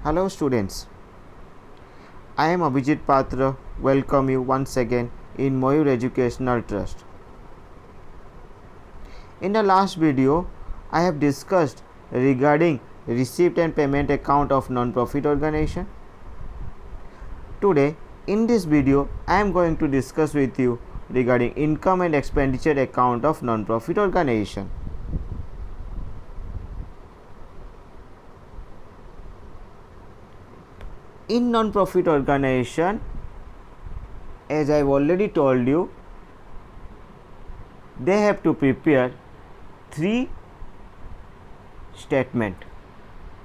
Hello students, I am Abhijit Patra. Welcome you once again in Mayur Educational Trust. In the last video, I have discussed regarding receipt and payment account of non-profit organization. Today, in this video, I am going to discuss with you regarding income and expenditure account of non-profit organization. In non-profit organization, as I have already told you, they have to prepare 3 statements.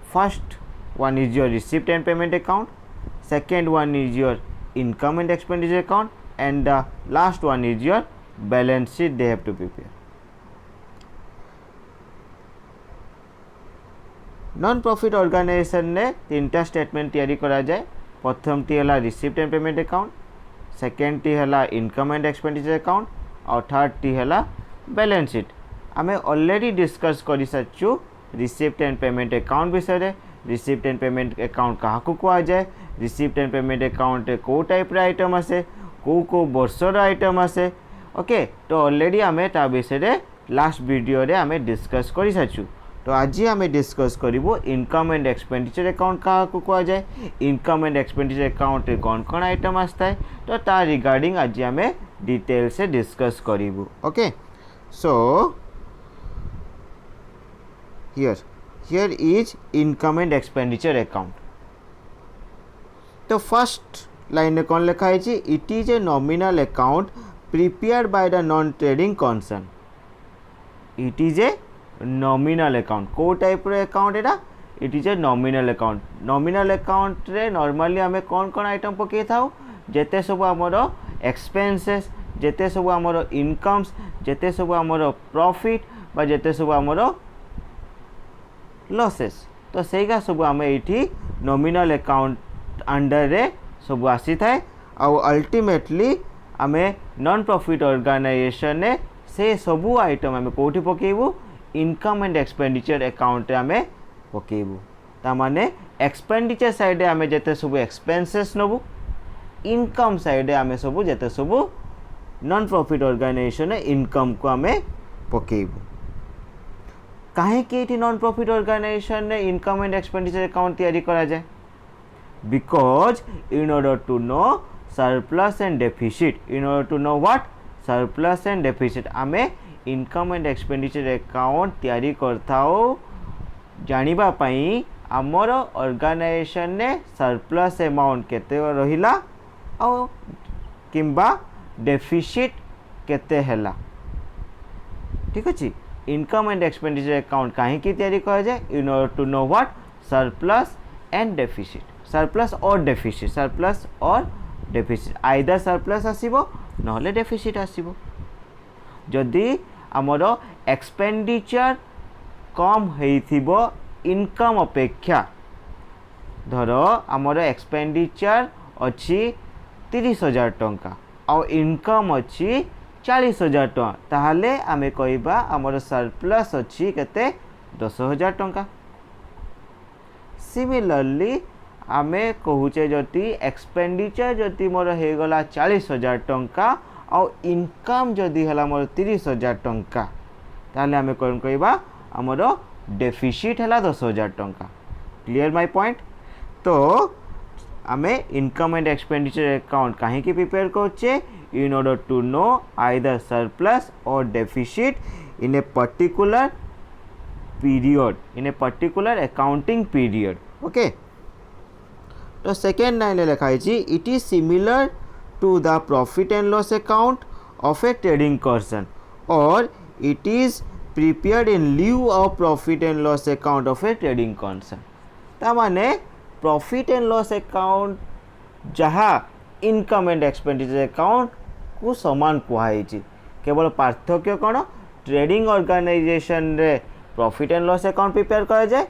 First one is your receipt and payment account, second one is your income and expenditure account, and the last one is your balance sheet they have to prepare. Non profit organisation ने 3टा statement तैयारी करा जाए. प्रथम टी हला receipt and payment account, second टी हला इनकम एंड एक्सपेंडिचर अकाउंट और थर्ड टी हला बैलेंस शीट. आमे ऑलरेडी डिस्कस करि साचु रिसीप्ट एंड पेमेंट अकाउंट विषय रे. रिसीप्ट एंड पेमेंट अकाउंट क्या कह जाए, रिसीप्ट एंड पेमेंट अकाउंट को टाइप रे आइटम आसे, को वर्षर आइटम आसे. ओके, तो ऑलरेडी आमे ता विषय रे लास्ट वीडियो रे आमे डिस्कस करि साचु. तो आज आम डिस्कस करूँ इनकम एंड एक्सपेंडिचर अकाउंट क्या कह जाए, इनकम एंड एक्सपेंडिचर अकाउंट कौन कौन आइटम आसता है, तो ता रिगार्डिंग आज आम डिटेल से डिस्कस करूँ. Okay, so here is income and expenditure account. तो फर्स्ट लाइन कौन लिखा है, it is a nominal account prepared by the non trading concern. It is a nominal account को टाइप रे account Etah, it is a nominal account. Nominal account रे normally आमे कौन कौन आइटम पके थाउ, जेते सब हमर एक्सपेंसेस, जेते सब हमर इनकम्स, जेते सब हमर प्रॉफिट बा जेते सब हमर लॉसेस, तो सेगा सब आमे एठी नॉमिनल अकाउंट अंडर रे सब आसी थाए. आ अल्टीमेटली आमे नॉन प्रॉफिट ऑर्गेनाइजेशन ने से सब आइटम आमे कोठी पकेबू, इनकम एंड एक्सपेंडिचर अकाउंट आमे पकेबू. ता माने एक्सपेंडिचर साइड आमे जेते सब एक्सपेंसेस नबू, इनकम साइड आमे सब जेते सब नॉन प्रॉफिट ऑर्गेनाइजेशन इनकम को आमे पकेबू. काहे कि एठी नॉन प्रॉफिट ऑर्गेनाइजेशन ने इनकम एंड एक्सपेंडिचर अकाउंट तैयारी करा जाए, because in order to know surplus and deficit, in order to know what, surplus and deficit, आमे इनकम एंड एक्सपेंडिचर अकाउंट तैयारी करता जानिबा पई आमर ऑर्गेनाइजेशन ने सरप्लस अमाउंट केते रहिला आ किंबा डेफिसिट केते हैला. ठीक अछि, इनकम एंड एक्सपेंडिचर अकाउंट काहे की तैयारी करा जाय, in order to know what, surplus and deficit, surplus और डेफिसिट, सरप्लस और डेफिसिट, आइदर सरप्लस आसीबो नहले डेफिसिट आसीबो. जदि आमर एक्सपेंडिचर कम हेइथिबो इनकम अपेक्षा, धर आमर एक्सपेंडिचर अच्छी 30,000 टंका और इनकम अच्छी 40,000 टंका, ताहले आमे कहबा आमर सरप्लस अच्छी केते 10,000 टंका. सिमिलरली आमे कहूचे जति एक्सपेंडिचर जति मोर हे गला 40,000 टंका और इनकम जदि हला मोर 30,000 टंका, ताहले आमे कोन कहबा आमर डेफिसिट हला 10,000 टंका. Clear my point. तो आमे इनकम एंड एक्सपेंडिचर अकाउंट काहे की प्रिपेयर करछे, in order to know either surplus और deficit in a particular period, in a particular accounting period. Okay, तो सेकेंड लाइन लिखा है, it is similar to the profit and loss account of a trading person or it is prepared in lieu of profit and loss account of a trading concern. ता माने profit and loss account जहाँ income and expenditure account को समान कुहाई, केवल पार्थक्य कौन, trading organisation रे profit and loss account prepare करा जाए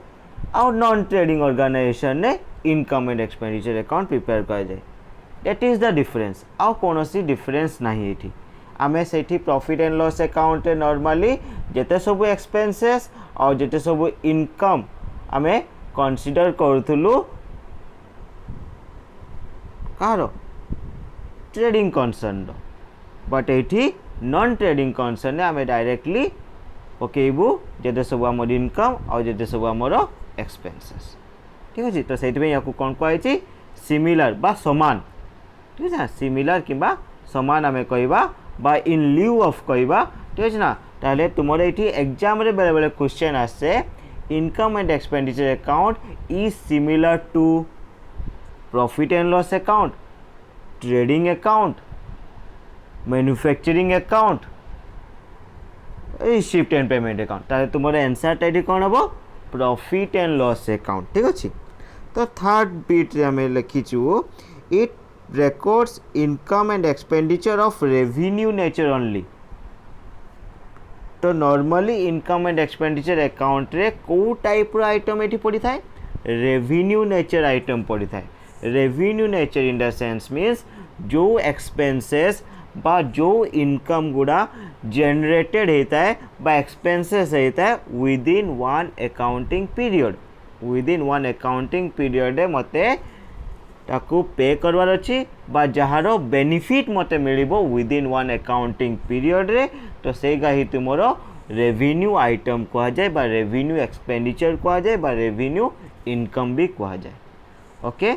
और नॉन ट्रेडिंग ऑर्गेनाइजेशन ने income and expenditure account prepare करा जाए. That is the difference. आउ कौन सी डिफरेंस नहीं ये. आमे सेठी profit and loss account normally जेते सब एक्सपेंसेस और जेते सब इनकम आमे कंसीडर करूथुलु कहार ट्रेडिंग कनसर्न बट ये नॉन ट्रेडिंग कनसर्न आम डायरेक्टली पकेबू जेते सब आम इनकम आउ जेते सब आमर एक्सपेंसेस ठीक अच्छे तो से कौन कहुई सिमिलर बा समान ठीक है ना सिमिलर कि समान आम कह इन ल्यू ऑफ कह ठीक अच्छे ना ताहले तुम ये एग्जाम बेले बेले क्वेश्चन आसे income and expenditure account is similar to profit and loss account trading account manufacturing account receipt and payment account ताहले तुम आंसर ये कौन हम प्रॉफिट एंड लॉस अकाउंट ठीक अच्छे तो थर्ड बीट आम लिखीचु it records income and expenditure of revenue nature only तो normally income and expenditure account रे को टाइप रो आइटम एठी पड़ी थाए रेवेन्यू नेचर आइटम पड़ी थाए revenue nature in the sense means जो एक्सपेंसेस बा जो इनकम गुड़ा जनरेटेड होता है बा एक्सपेंसेस होता है within one accounting period मते ताकू पे करवार अच्छी जार बेनिफिट मत मिल within one accounting period रे तो सेगा ही तुम रेवेन्यू आइटम कह जाए रेवेन्यू एक्सपेंडिचर कह जाए रेवेन्यू इनकम भी कह जाए ओके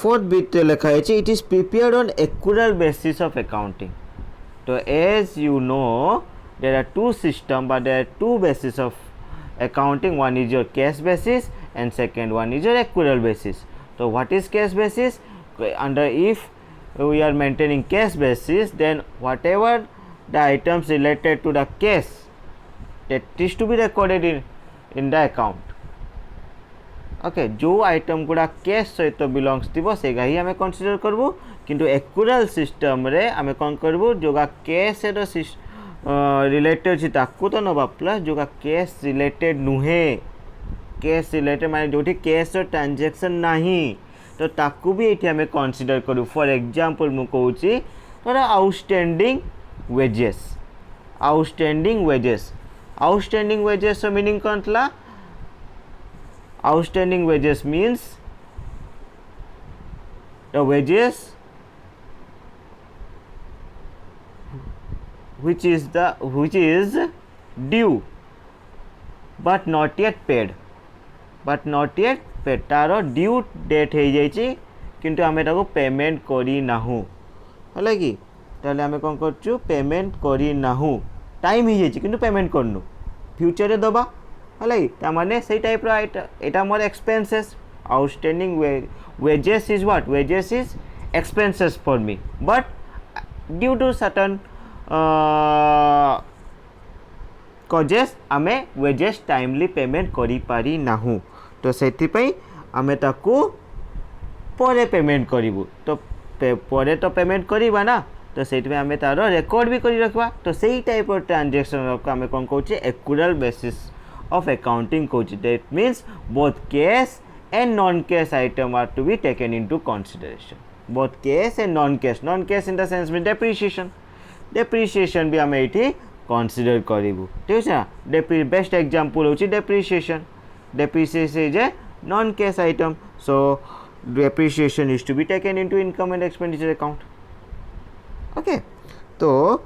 फोर्थ बिट लिखा है it is prepared on accurate basis of accounting तो as you know there are two system but there are two basis of accounting one is your cash basis and second one is your accrual basis so what is cash basis under if we are maintaining cash basis then whatever the items related to the cash that is to be recorded in the account okay जो item गुड़ा cash सहित बिलंग्स थी सेगा ही आम consider करबू किंतु एक्यूरेल system रे आम कौन करबू जोगा कैश रिलेटेड अच्छी ताकू तो नवा प्लस जो कैश रिलेटेड नुहे कैश रिलेटेड माने जो कैश ट्रांजेक्शन नहीं तो ताकू भी ये आम कनसीडर करूँ फॉर एग्जांपल मु कहूँ धर आउटस्टैंडिंग वेजेस मीनिंग कौन था outstanding wages means the wages which is due but not yet paid तार ड्यू डेट हो जाइए किंतु आम ताको पेमेंट करी नाहू है कि ताहले आम कौन करचु पेमेंट करी नाहू टाइम हो जाइए किंतु पेमेंट करनु फ्यूचर रे दबा है कि माने से टाइप रो एटा मोर expenses outstanding wages is what wages is expenses for me but due to certain causes आमे वेजेस टाइमली पेमेंट करी पारी नाहू तो सेथिपई आमे ताकू परे पेमेंट करिवु तो परे तो पेमेंट करिबा ना तो सेथिपई आमे तार रेकॉर्ड भी करी रखबा तो सेही टाइप ऑफ ट्रांजैक्शन को आमे कोन कहूचे एक्यूरेट बेसिस ऑफ अकाउंटिंग कहूचे that means both cash and non cash item are to be taken into consideration both cash and non cash in the sense mean depreciation भी आम ये consider करूँ ठीक है बेस्ट एग्जांपल होची depreciation is a non cash item so depreciation is to be taken into income and expenditure account okay तो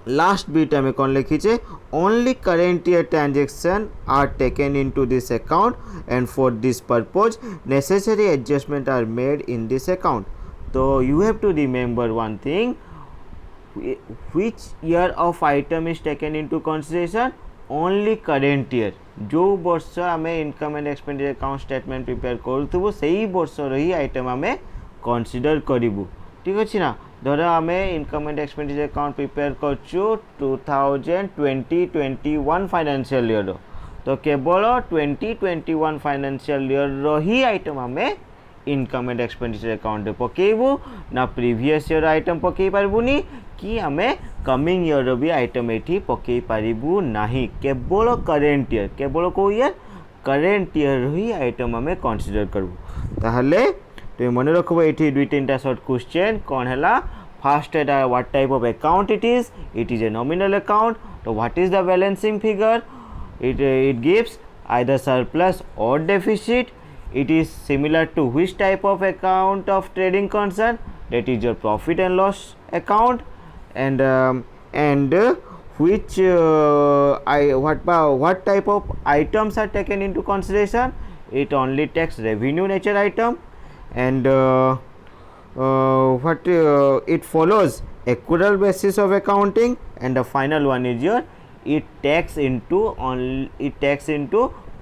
last bit आम कौन लिखीचे only current year transaction are taken into this account and for this purpose necessary adjustment are made in this account तो you have to remember one thing which year of item is taken into consideration only current year जो वर्ष आम income and expenditure account statement prepare करूँ से ही वर्ष रही item आम consider करूँ ठीक अच्छे ना धर आम income and expenditure account prepare कर 2020-21 फाइनेंशियल ईयर तो केवल 2021 फाइनेंशियल ईयर ही आइटम आम इनकम एंड एक्सपेंडिचर अकाउंट पकेबू ना प्रीवियस ईयर आइटम पकई पारबुनी कि आम कमिंग ईयर भी आइटम ये पकई पारिबू नाही केवल करेंट ईयर केवल को ईयर करेंट ईयर ही आइटम आम कनसीडर करूँ ताहले तुम मन रखब ये दुई तीन सर्ट क्वेश्चन कौन है फास्ट एटा what type of account it is a nominal account तो what is the balancing figure it gives either surplus or deficit it is similar to which type of account of trading concern? That is your profit and loss account. And which what type of items are taken into consideration? It only takes revenue nature item. And it follows accrual basis of accounting. And the final one is your it takes into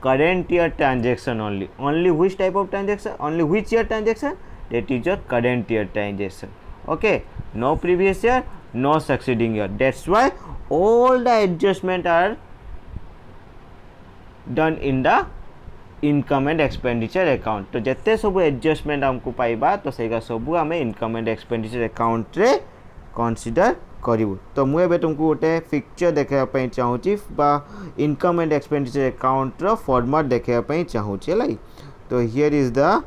current year transaction only which type of transaction, only which year transaction? That is your current year transaction. Okay, no previous year, no succeeding year. That's why all the adjustment are done in the income and expenditure account. तो जिते सब adjustment आमको पाइबा तो सेगा सब आम income and expenditure account रे कंसीडर करूँ. तो मुझे तुमको गोटे पिक्चर देखापी चाहूँगी बा इनकम एंड एक्सपेंडिचर अकाउंट रो फॉर्मेट देखापी चाहूँगी है. तो here is the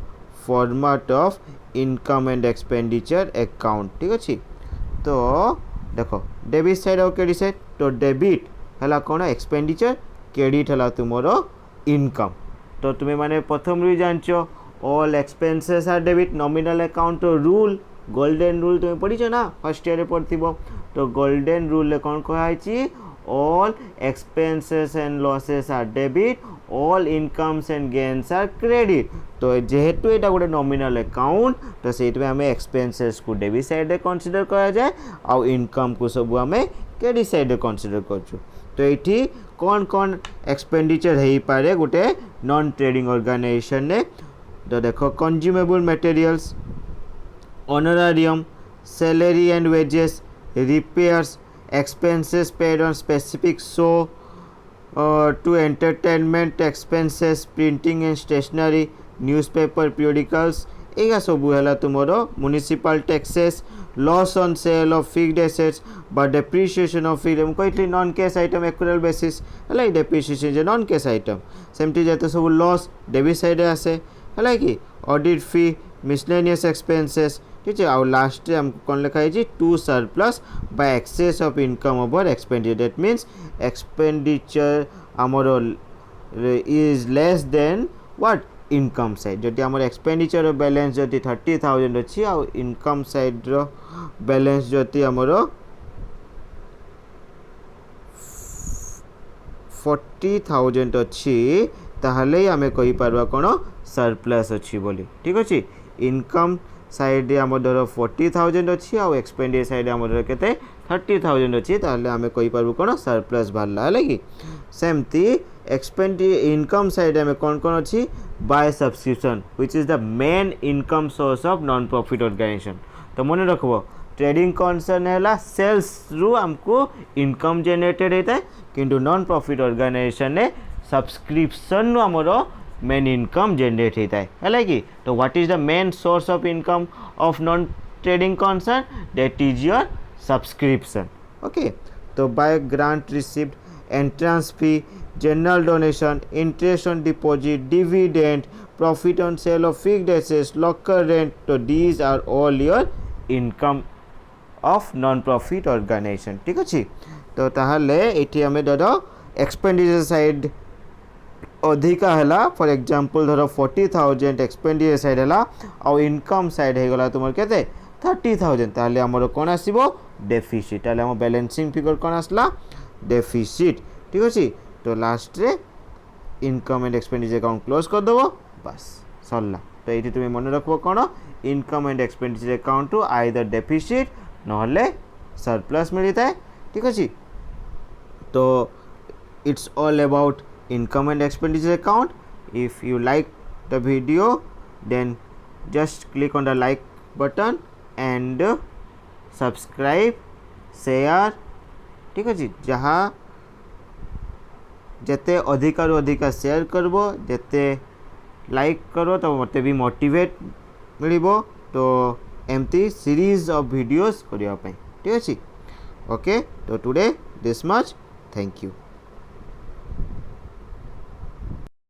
format of income and expenditure account. ठीक अच्छे. तो देख डेबिट साइड और क्रेडिट साइड. तो डेबिट है कौन एक्सपेंडिचर, क्रेडिट है तुमर इनकम. तो तुम्हें माने प्रथम रू जानच all expenses are debit. Nominal account rule golden rule तुम्हें पढ़ीच ना फर्स्ट ईयर पढ़ो. तो गोल्डन रूल कौन कहुई all expenses and losses are debit, all incomes and gains are credit. तो जेहेतु यहाँ गोटे नॉमिनल अकाउंट तो से आम एक्सपेंसेस को डेबिट साइड रे कंसीडर करा जाए आउ इनकम को सब आम क्रेडिट साइड रे कंसीडर करछु. तो ये कौन कौन एक्सपेंडिचर हो पारे गोटे नॉन ट्रेडिंग ऑर्गेनाइजेशन ने. तो देखो consumable materials, honorarium, salary and wages, repairs, expenses paid on specific show, to entertainment expenses, printing and stationery, newspaper, periodicals. एगा सब है तुमर municipal taxes, loss on sale of fixed assets बा depreciation of fixed कहली non cash item accrual basis है. Depreciation जे non cash item सेमती जेते सब लॉस डेबिट साइड आसे है कि ऑडिट फी, मिसलेनियस एक्सपेंसेस. ठीक है. आउ लास्ट रे हमको कौन लिखा है to surplus by excess of income over expenditure. That means expenditure आमर is less than what income side. जदि आमर एक्सपेंडिचर बैलेंस जदि 30,000 अच्छी आउ इनकम साइड रो बैलेंस जदि आमर 40,000 अच्छी ताहले आमे कहि पारबा कोन सरप्लस अच्छी बोली. ठीक अच्छे. इनकम साइड आम धर 40,000 अच्छी आउ एक्सपेंडिचर साइड आम धर के 30,000 अच्छी ताहले आमे कहि पारबो कोन सरप्लस बाहरला है कि. सेमती इनकम साइड आम कौन कौन अच्छी by subscription which is the main income source of non profit organisation. तो मन रखबो ट्रेडिंग कंसर्न है सेल्स रु आमको इनकम जनरेटेड होता है किंतु नॉन प्रॉफिट ऑर्गेनाइजेशन ने सब्सक्रिप्शन आमर मेन इनकम जनरेट होता है कि. तो what is the main source of income of non trading concern? That is your subscription. Okay. तो by grant received, entrance fee, general donation, interest on deposit, dividend, profit on sale of fixed assets, locker rent. तो these are all your income of non profit organisation. ठीक अच्छे. तो ताहले एठी हमें धर expenditure side अधिका है. फॉर एग्जांपल धर 40,000 एक्सपेंडिचर साइड है आउ इनकम साइड हो गला तुम के 30,000 ताहले हमर कोन आसीबो डेफिसिट. ताहले हम बैलेंसिंग फिगर कोन आसला डेफिसिट. ठीक अच्छे. तो लास्ट रे income and expenditure account close कर देबो बस सरला. तो ये तुम्हें मन रखबो कोन income and expenditure account to either deficit नहले सरप्लस मिलता है. ठीक अच्छे. तो it's all about income and expenditure account. If you like the video then just click on the like button and subscribe, share. ठीक अच्छे. जहाँ जिते अधिका रू अधिका शेयर करबो जिते लाइक करो तो मते भी मोटिवेट मिलिबो. तो एमती सीरीज ऑफ वीडियोस करिया पई. ठीक अच्छे. ओके. तो today this much. Thank you.